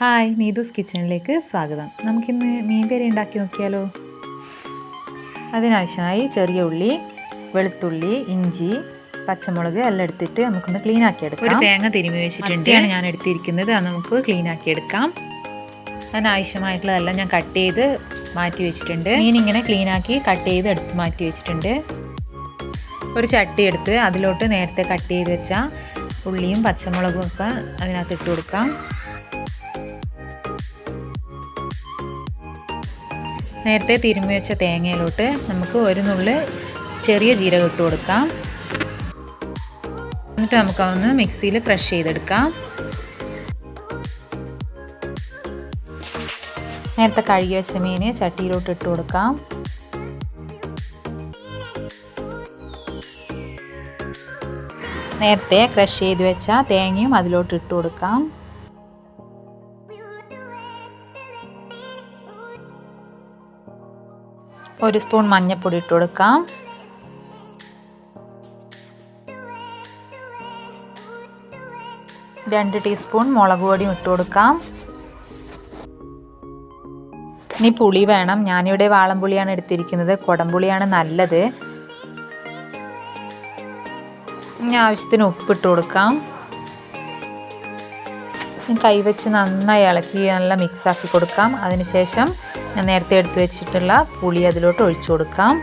Hi, Neethu's കിച്ചണിലേക്ക് സ്വാഗതം. നമുക്കിന്ന് മീൻ പേര ഉണ്ടാക്കി നോക്കിയാലോ. അതിനാവശ്യമായി ചെറിയ ഉള്ളി, വെളുത്തുള്ളി, ഇഞ്ചി, പച്ചമുളക് എല്ലാം എടുത്തിട്ട് നമുക്കൊന്ന് ക്ലീൻ ആക്കി എടുക്കാം. ഒരു തേങ്ങ തിരുമ്മി വെച്ചിട്ടുണ്ട്, ഞാൻ എടുത്തിരിക്കുന്നത്. അത് നമുക്ക് ക്ലീൻ ആക്കി എടുക്കാം. അതിനാവശ്യമായിട്ടുള്ളതെല്ലാം ഞാൻ കട്ട് ചെയ്ത് മാറ്റി വെച്ചിട്ടുണ്ട്. മീൻ ഇങ്ങനെ ക്ലീൻ ആക്കി കട്ട് ചെയ്ത് എടുത്ത് മാറ്റി വെച്ചിട്ടുണ്ട്. ഒരു ചട്ടി എടുത്ത് അതിലോട്ട് നേരത്തെ കട്ട് ചെയ്ത് വെച്ച ഉള്ളിയും പച്ചമുളകും ഒക്കെ അതിനകത്ത് ഇട്ട് കൊടുക്കാം. നേരത്തെ തിരുമ്മി വെച്ച തേങ്ങയിലോട്ട് നമുക്ക് ഒരു നുള്ള് ചെറിയ ജീരകം ഇട്ട് കൊടുക്കാം. എന്നിട്ട് നമുക്കതൊന്ന് മിക്സിയിൽ ക്രഷ് ചെയ്തെടുക്കാം. നേരത്തെ കഴുകി വെച്ച മീൻ ചട്ടിയിലോട്ട് ഇട്ട് കൊടുക്കാം. നേരത്തെ ക്രഷ് ചെയ്ത് വെച്ച തേങ്ങയും അതിലോട്ട് ഇട്ട് കൊടുക്കാം. ഒരു സ്പൂൺ മഞ്ഞൾപ്പൊടി ഇട്ട് കൊടുക്കാം. രണ്ട് ടീസ്പൂൺ മുളക് പൊടിയും ഇട്ട് കൊടുക്കാം. ഇനി പുളി വേണം. ഞാനിവിടെ വാളംപുളിയാണ് എടുത്തിരിക്കുന്നത്. കുടംപുളിയാണ് നല്ലത്. ഇനി ആവശ്യത്തിന് ഉപ്പിട്ട് കൊടുക്കാം. കൈവച്ച് നന്നായി ഇളക്കി നല്ല മിക്സാക്കി കൊടുക്കാം. അതിനുശേഷം ഞാൻ നേരത്തെ എടുത്ത് വെച്ചിട്ടുള്ള പുളി അതിലോട്ട് ഒഴിച്ചു കൊടുക്കാം.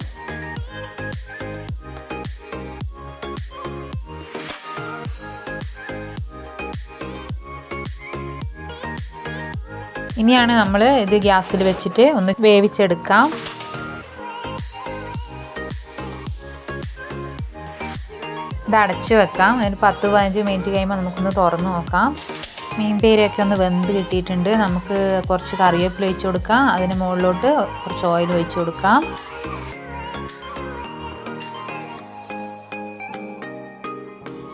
ഇനിയാണ് നമ്മൾ ഇത് ഗ്യാസിൽ വെച്ചിട്ട് ഒന്ന് വേവിച്ചെടുക്കാം. ഇത് അടച്ച് വെക്കാം. ഒരു 10-15 മിനിറ്റ് കഴിയുമ്പോൾ നമുക്കൊന്ന് തുറന്ന് നോക്കാം. മീൻ പേരയൊക്കെ ഒന്ന് വെന്ത് കിട്ടിയിട്ടുണ്ട്. നമുക്ക് കുറച്ച് കറിവേപ്പില ഒഴിച്ച് കൊടുക്കാം. അതിന് മുകളിലോട്ട് കുറച്ച് ഓയിൽ ഒഴിച്ച് കൊടുക്കാം.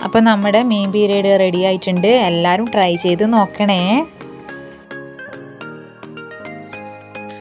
അപ്പോൾ നമ്മുടെ മീൻ പീരയുടെ റെഡി ആയിട്ടുണ്ട്. എല്ലാവരും ട്രൈ ചെയ്ത് നോക്കണേ.